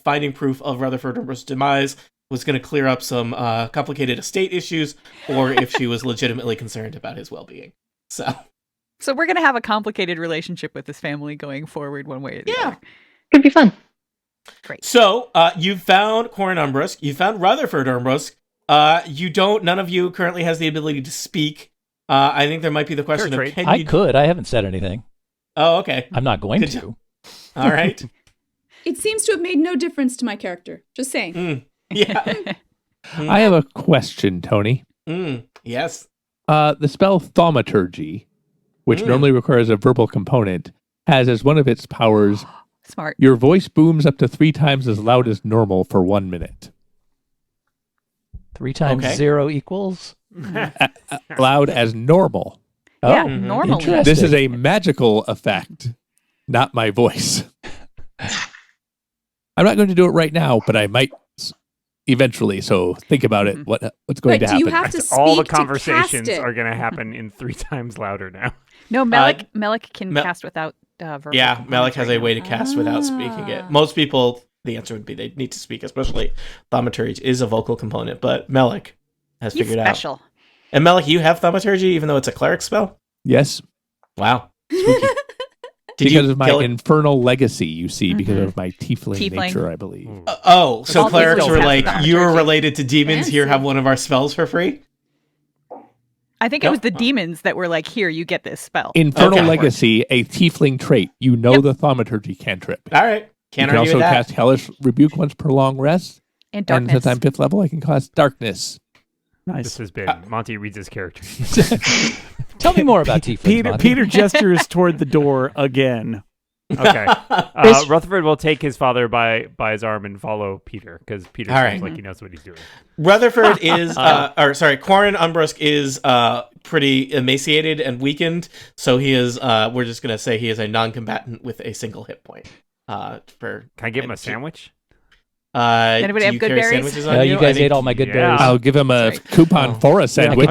finding proof of Rutherford Umbrisk's demise was going to clear up some complicated estate issues, or if she was legitimately concerned about his well-being. So So we're going to have a complicated relationship with this family going forward one way or the other. Could be fun. Great. So you found Corin Umbrisk, you found Rutherford Umbrisk. None of you currently has the ability to speak. I think there might be the question Sure, of Trade. can I you... could. I haven't said anything. Oh, okay. I'm not going Good to. job. All right. It seems to have made no difference to my character. Just saying. Yeah. I have a question, Tony. Yes. The spell Thaumaturgy, which normally requires a verbal component, has as one of its powers, Smart. your voice booms up to 3 times as loud as normal for 1 minute. 3 times Okay. 0 equals? Loud as normal. Yeah, Oh, normally. interesting. This is a magical effect, not my voice. I'm not going to do it right now, but I might eventually. So think about it. What's going But to do you happen? have to speak All the to cast conversations it? are going to happen in 3 times louder now. No, Melik can Mel- cast without verbal. Yeah, components Malik has right a now. way to cast without speaking it. Ah. Most people, the answer would be they need to speak, especially thaumaturgy is a vocal component, but Malik has He's figured out. special. And Malik, you have thaumaturgy even though it's a cleric spell? Yes, Wow. Spooky. Did because you of my kill it? infernal legacy, you see, because Mhm. of my tiefling, Tiefling. nature, I believe. Oh, so All clerics tieflings were have like, you were thaumaturgy. related to demons, here, Fancy. have one of our spells for free? I think it was the demons that were like, here, you get this spell. Infernal Okay. legacy, a tiefling trait. You know Yep. the thaumaturgy cantrip. All right. You Can't can argue also with that. cast Hellish Rebuke once per long rest. And And darkness. since I'm 5th level, I can cast Darkness. This Nice. has been Monty reads his character. Tell me more about tieflings, Peter Monty. Peter gestures toward the door again. Okay. Chris- Rutherford will take his father by his arm and follow Peter because Peter All seems right. like he knows what he's doing. Rutherford is, Corin Umbrisk is pretty emaciated and weakened, so he is, we're just going to say he is a non-combatant with a single hit point. Can I give him a sandwich? Anybody do have you good carry berries? sandwiches on You I guys think- ate all my good yeah. berries. I'll give him a Sorry. coupon for a I sandwich.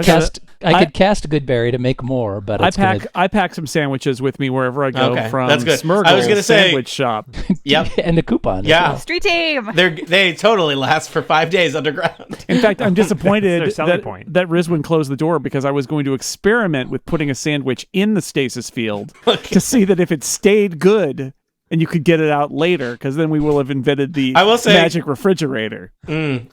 could cast a good berry to make more, but I it's gonna, pack some sandwiches with me wherever I go Okay, from that's good. Smurgle's I was gonna say- sandwich shop. Yep. and the coupon. as Yeah. well. Street team. They totally last for 5 days underground. In fact, I'm disappointed That's their selling that, point. that Rizwin closed the door because I was going to experiment with putting a sandwich in the stasis field to see that if it stayed good and you could get it out later, because then we will have invented the I will say- magic refrigerator.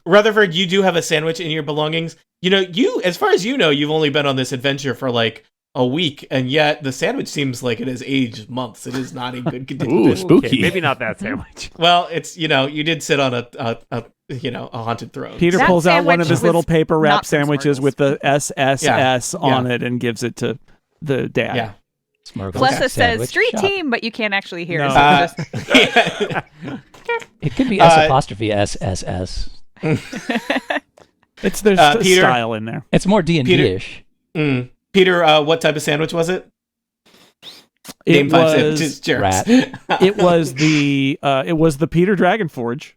Rutherford, you do have a sandwich in your belongings. You know, as far as you know, you've only been on this adventure for like a week, and yet the sandwich seems like it has aged months. It is not in good condition. Ooh, spooky. Okay, maybe not that sandwich. Well, it's, you did sit on a haunted throne. Peter That pulls out one of sandwich his little was paper not wrap from sandwiches Smurgles. with the SSS Yeah. on it and gives it to the dad. Yeah. Smurgles Flessa says sandwich street shop. team, but you can't actually hear. No. So just, It could be S apostrophe SSS. There's Peter- style in there. It's more D&D-ish. Peter, what type of sandwich was it? Name It 5 was sandwiches, jerks. rat. it was the Peter Dragonforge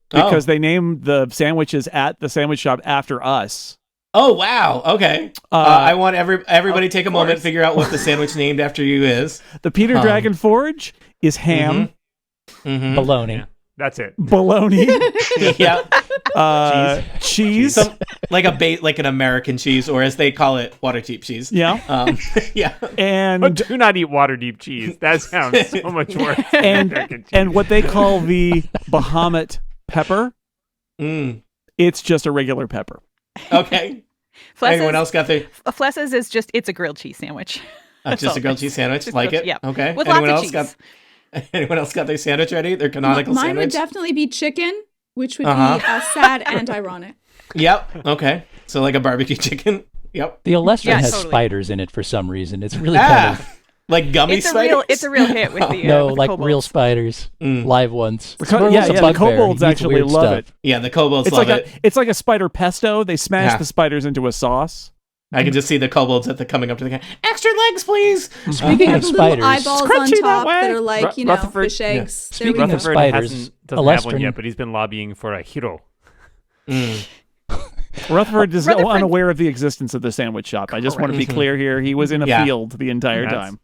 because they named the sandwiches at the sandwich shop after us. Oh wow! Okay, I want everybody take a moment, figure out what the sandwich named after you is. The Peter Dragonforge is ham, Baloney. Yeah, that's it. bologna, Yeah, cheese. like an American cheese, or as they call it, water deep cheese. Yeah, Yeah. and Do not eat water deep cheese. That sounds so much worse. and what they call the Bahamut pepper. Mm. It's just a regular pepper. Okay. Anyone else got their Flessa's is just, it's a grilled cheese sandwich. just a grilled cheese sandwich? Just Like grilled- it? yeah. Okay. With Anyone lots else of got? Anyone else got their sandwich ready? Their canonical Mine sandwich. would definitely be chicken, which would Uh-huh. be sad and ironic. Yep. Okay. So like a barbecue chicken. Yep. The Olestrin Yeah, has totally. spiders in it for some reason. It's really kind of Like gummy It's spiders. a real hit with the no, with like kobolds. real spiders, live ones. The Squirrel's a the bugbear. kobolds He eats actually weird love stuff. it. Yeah, the kobolds It's love like it. it's like a spider pesto. They smash Yeah. the spiders into a sauce. I can just see the kobolds coming up to the guy. Extra legs, please. Speaking of of little spiders. eyeballs Crunchy on that top way. that are like, you know, Rutherford- fish eggs. There we Speaking go. of Rutherford spiders, doesn't have one Olestrin- yet, but he's been lobbying for a hero. Rutherford is Rutherford- unaware of the existence of the sandwich shop. I just want to be clear here. He was in a Yeah. field the entire That's- time.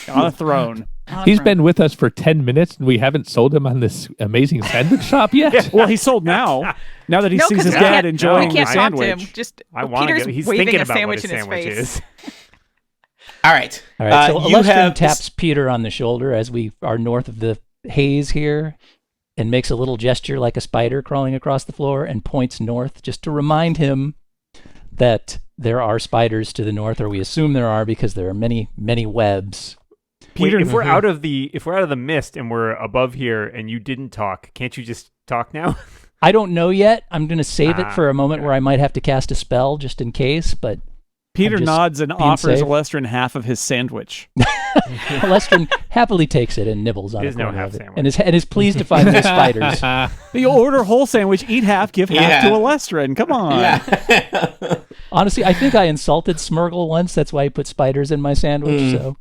On a throne. He's been with us for 10 minutes and we haven't sold him on this amazing sandwich shop yet. Well, he's sold now. Now that he No, sees 'cause his we dad can't- enjoying we the can't talk to him. sandwich. Just I want to Peter's get. He's waving thinking a about sandwich what in a his sandwich face. is. All right. All right, so you Olestrin have taps Peter on the shoulder as we are north of the haze here and makes a little gesture like a spider crawling across the floor and points north just to remind him that there are spiders to the north, or we assume there are because there are many, many webs. Wait, Peter, if we're out of the mist and we're above here and you didn't talk, can't you just talk now? I don't know yet. I'm going to save it for a moment okay. where I might have to cast a spell just in case, but Peter I'm just nods and being offers safe. Olestrin half of his sandwich. Olestrin happily takes it and nibbles on There's a no corner half of it, sandwich. and is pleased to find there's spiders. You order whole sandwich, eat half, give half Yeah. to Olestrin. Come on. Yeah. Honestly, I think I insulted Smurgle once. That's why he put spiders in my sandwich. So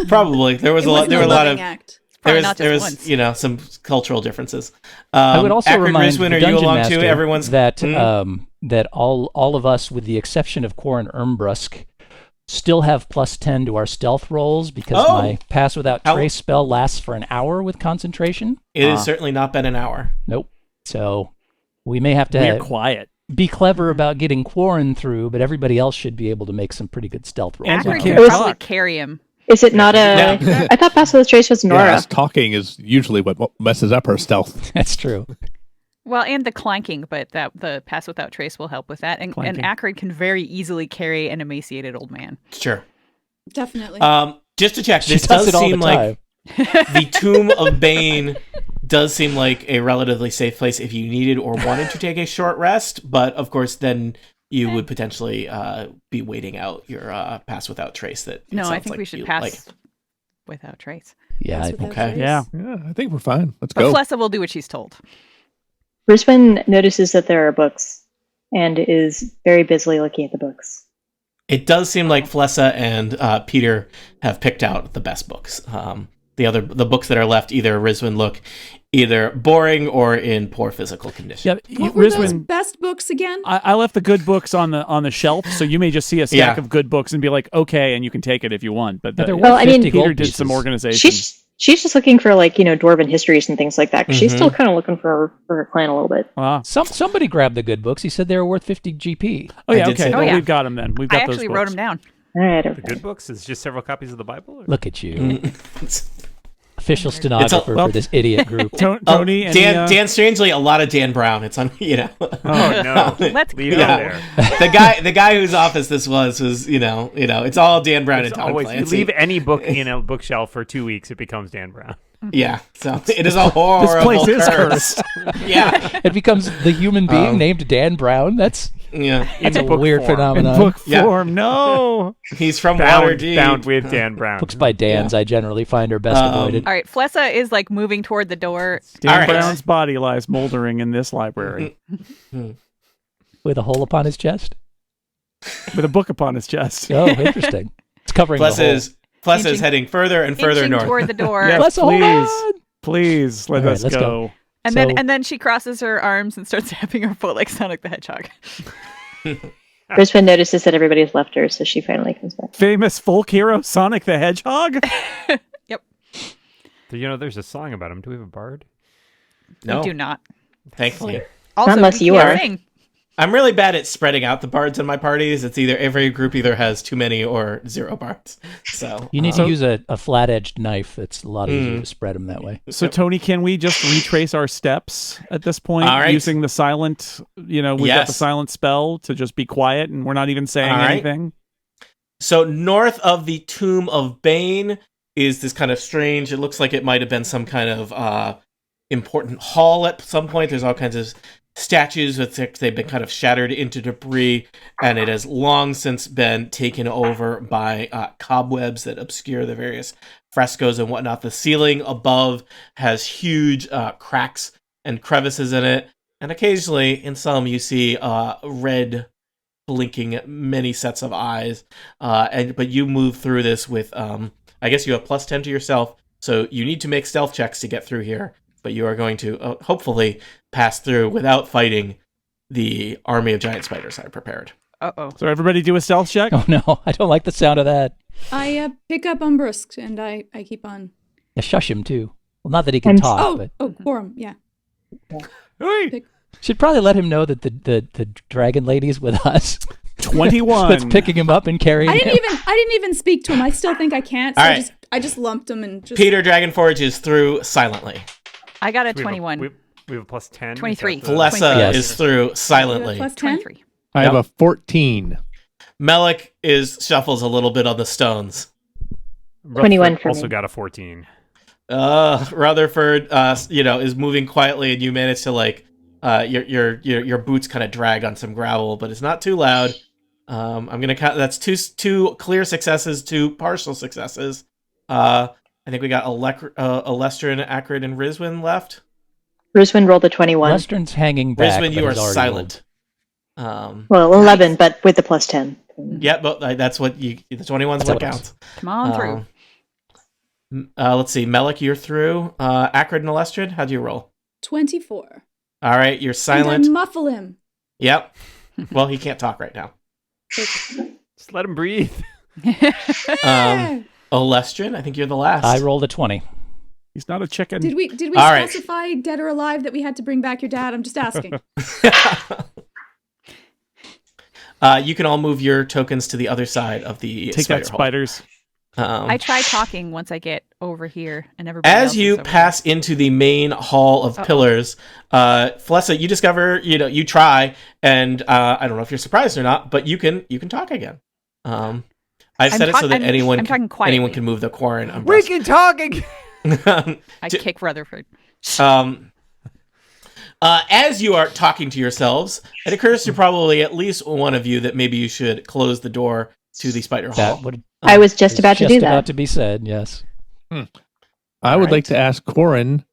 Probably there was It a lot. wasn't There were a lot loving of. act. Probably There not was, just there once. was, some cultural differences. I would also Akron remind Rizwin, the are you dungeon along master too? Everyone's that Mm. that all of us, with the exception of Corin Ermbrusk, still have +10 to our stealth rolls because Oh! my pass without How- trace spell lasts for an hour with concentration. It has certainly not been an hour. Nope. So we may have to We're quiet. be clever about getting Quarren through, but everybody else should be able to make some pretty good stealth rolls. And Akron we can can't probably talk. carry him. Is it not a? Yeah. I thought Pass Without Trace was Yeah, Nora. us talking is usually what messes up her stealth. That's true. Well, and the clanking, but that the pass without trace will help with that. And Clanking. Akron can very easily carry an emaciated old man. Sure. Definitely. Just to check, She this does does it all seem the like time. the Tomb of Bane does seem like a relatively safe place if you needed or wanted to take a short rest. But of course, then you would potentially be waiting out your pass without trace. That it No, I sounds think like we should you pass like. without trace. Yeah, Pass I without think okay. trace. Yeah. Yeah, I think we're fine. Let's But go. Flessa will do what she's told. Rizwin notices that there are books and is very busily looking at the books. It does seem like Flessa and Peter have picked out the best books. The books that are left, either Rizwin look either boring or in poor physical condition. Yeah, What were those Rizwin, best books again? I left the good books on the shelf, so you may just see a stack Yeah. of good books and be like, okay, and you can take it if you want. But Yeah, there Well, were I mean, 50 Peter gold did some pieces. organization. She's just looking for dwarven histories and things like that. 'Cause she's Mhm. still kind of looking for her clan a little bit. Ah. Somebody grabbed the good books. He said they were worth 50 GP. Oh yeah, I did okay. say Well, that. Oh, yeah. we've got them then. We've got I those actually books. wrote them down. All right, The okay. good books is just several copies of the Bible. Or? Look at you. Mm. Official stenographer well- for this idiot group. Tony and Dan, Strangely, a lot of Dan Brown. It's on, Oh no! Let's Leave go. it there. the guy whose office this was it's all Dan Brown and It's Tom always you Clancy. leave any book in a bookshelf for 2 weeks, it becomes Dan Brown. Yeah, so it is a horrible place is curse. Yeah, It becomes the human being named Dan Brown. That's yeah. a book weird form. phenomenon. In book Yeah. form. No. He's from Bound Waterdeep. with Dan Brown. Books by Dan's I generally find are best avoided. All right, Flessa is like moving toward the door. Dan All right. Brown's body lies moldering in this library With a hole upon his chest. with a book upon his chest. Oh, interesting. It's covering the Flessa hole. is Flessa is Inching- heading further and further Inching north. toward the door. Yes, Let's hold please. on. Please let All right, us let's go. go. And So- then she crosses her arms and starts tapping her foot like Sonic the Hedgehog. Brisbane notices that everybody's left her, so she finally comes back. Famous folk hero Sonic the Hedgehog. There's a song about him. Do we have a bard? No, We do not. thankfully. Also, unless we you can't are. sing. I'm really bad at spreading out the bards in my parties. It's either every group either has too many or zero bards. So You need to use a flat-edged knife. It's a lot easier to spread them that way. So Tony, can we just retrace our steps at this point All right. using the silent? We've got the Yes. silent spell to just be quiet, and we're not even saying All right. anything. So north of the Tomb of Bane is this kind of strange, it looks like it might have been some kind of important hall at some point. There's all kinds of statues they've been kind of shattered into debris, and it has long since been taken over by cobwebs that obscure the various frescoes and whatnot. The ceiling above has huge cracks and crevices in it, and occasionally in some you see red blinking many sets of eyes, but you move through this with I guess you have +10 to yourself, so you need to make stealth checks to get through here, but you are going to hopefully pass through without fighting the army of giant spiders I prepared. Uh-oh. So everybody do a stealth check. Oh no, I don't like the sound of that. I pick up Umbrusque and I keep on. Yeah, shush him too. Well, not that he can And- talk, but Quorum, yeah. Hey! should probably let him know that the dragon lady's with us. 21. That's picking him up and carrying I him. didn't even speak to him. I still think I can't. So All right. I just lumped him and just. Peter Dragonforge is through silently. I got a We have a- 21. We have a +10. 23. Flessa Yes. is through silently. Plus 10? 23. I have a 14. Melik shuffles a little bit on the stones. 21 for also me. got a 14. Rutherford, is moving quietly, and you manage to your boots kind of drag on some gravel, but it's not too loud. I'm gonna count. That's two clear successes, 2 partial successes. I think we got Alestrin, Acrid, and Rizwin left. Rizwin rolled a 21. Western's hanging back. Rizwin, but you are he's already silent. Well, 11, but with the +10. Yeah, but that's what the 21's That's what what it counts. Come on through. Let's see, Melik, you're through. Acrid and Alestrin, how'd you roll? 24. All right, you're And silent. I muffle him. Yep. Well, he can't talk right now. Just let him breathe. Alestrin, I think you're the last. I rolled a 20. He's not a chicken. Did we All right. specify dead or alive that we had to bring back your dad? I'm just asking. You can all move your tokens to the other side of the Take spider that, hole. spiders. I try talking once I get over here, and everybody else As is you over pass into the main hall of pillars, Flessa, you discover, you try, and I don't know if you're surprised or not, but you can talk again. I said it so that I'm anyone talking quietly. can move the Quarren We can talk again. umbrella. I kick Rutherford. As you are talking to yourselves, it occurs to probably at least one of you that maybe you should close the door to the spider hall. That would I was just about to do just about that. to be said, yes. I would Alright. like to ask Corin,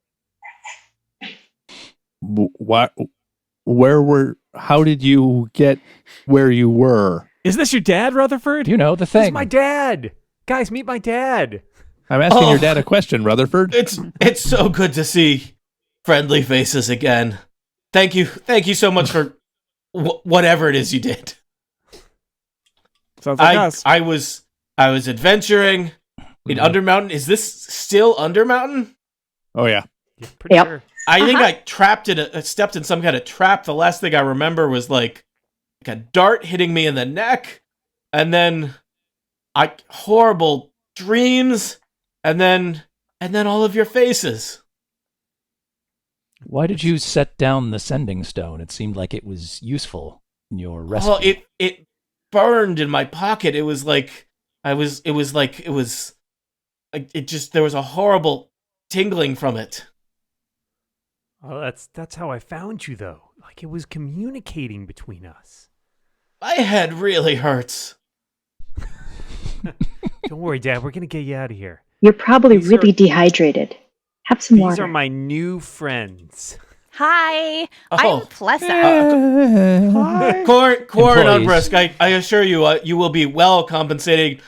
how did you get where you were? Is this your dad, Rutherford? You know, the This thing. is my dad. Guys, meet my dad. I'm asking your Oh. dad a question, Rutherford. It's so good to see friendly faces again. Thank you so much for whatever it is you did. Sounds like us. I was adventuring in Undermountain. Is this still Undermountain? Oh, yeah. Yeah, pretty Yep. sure. I think I stepped in some kind of trap. The last thing I remember was like a dart hitting me in the neck, and then horrible dreams, and then all of your faces. Why did you set down the sending stone? It seemed like it was useful in your rescue. Well, it burned in my pocket. It was like there was a horrible tingling from it. Oh, that's how I found you, though. Like it was communicating between us. My head really hurts. Don't worry, Dad. We're gonna get you out of here. You're probably These really are- dehydrated. Have some These water. are my new friends. Hi, Oh. I'm Flessa. Core and Employees. Unbrisk, I assure you, you will be well compensated.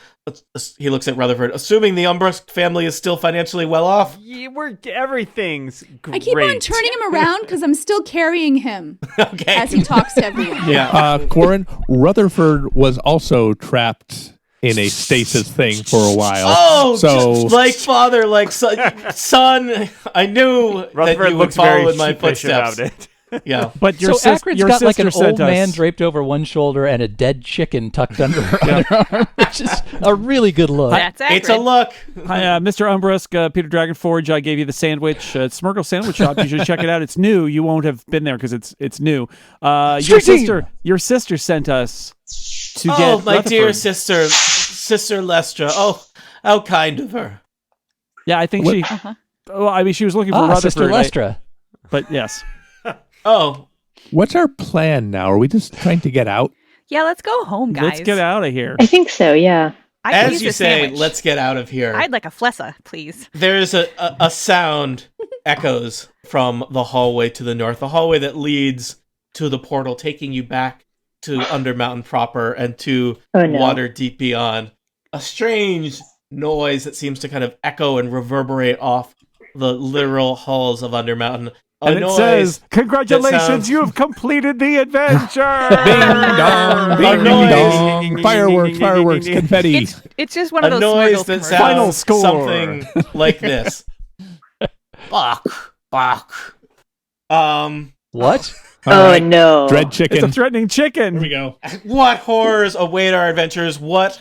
He looks at Rutherford. Assuming the Umbrusk family is still financially well off. Yeah, everything's great. I keep on turning him around because I'm still carrying him Okay. as he talks to everyone. Yeah. Corin, Rutherford was also trapped in a stasis thing for a while. Oh, so just like father, like son. I knew that Rutherford you would looks very follow in my sheepish footsteps. about it. Yeah. But your So Akrid's your got like an sister old sent man us. draped over one shoulder and a dead chicken tucked under her arm, which is a really good look. That's accurate. It's a look. Hi, Mr. Umbrusk, Peter Dragonforge. I gave you the sandwich. It's Smirgle Sandwich Shop. You should check it out. It's new. You won't have been there because it's new. Your sister sent us to get Oh, my dear Rutherford. sister Lestra. Oh, how kind of her. Yeah, I think What- she. Oh, I mean, she was looking for Rutherford. Sister Lestra. But yes. Oh, what's our plan now? Are we just trying to get out? Yeah, let's go home, guys. Let's get out of here. I think so, yeah. I could as use you a say, sandwich. let's get out of here. I'd like a flessa, please. There's a sound echoes from the hallway to the north, the hallway that leads to the portal, taking you back to Undermountain proper and to Oh, no. water deep beyond. A strange noise that seems to kind of echo and reverberate off the literal halls of Undermountain. A And it noise says, that "Congratulations, sounds- you have completed the adventure." Ding dong, A ding noise. dong, fireworks, confetti. It's just one of a those noise Smurgle that commercials. Final sounds score. something like this. Bok, bok. What? All Oh, right, no. dread It's chicken. a threatening chicken. Here we go. What horrors await our adventurers? What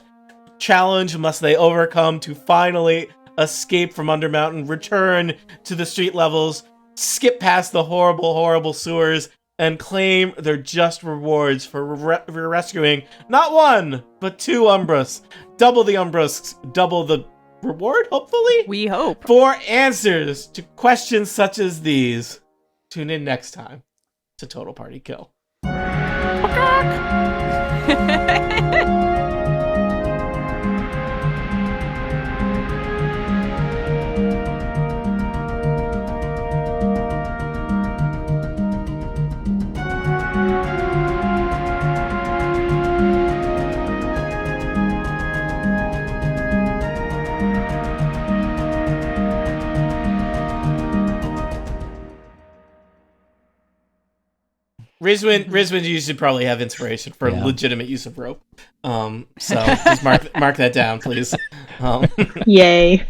challenge must they overcome to finally escape from Undermountain, return to the street levels, skip past the horrible, horrible sewers, and claim their just rewards for rescuing not one, but two Umbrus. Double the Umbrus, double the reward, hopefully? We hope. For answers to questions such as these, tune in next time to Total Party Kill. Rizwin, you should probably have inspiration for Yeah. legitimate use of rope. So just mark that down, please. Yay.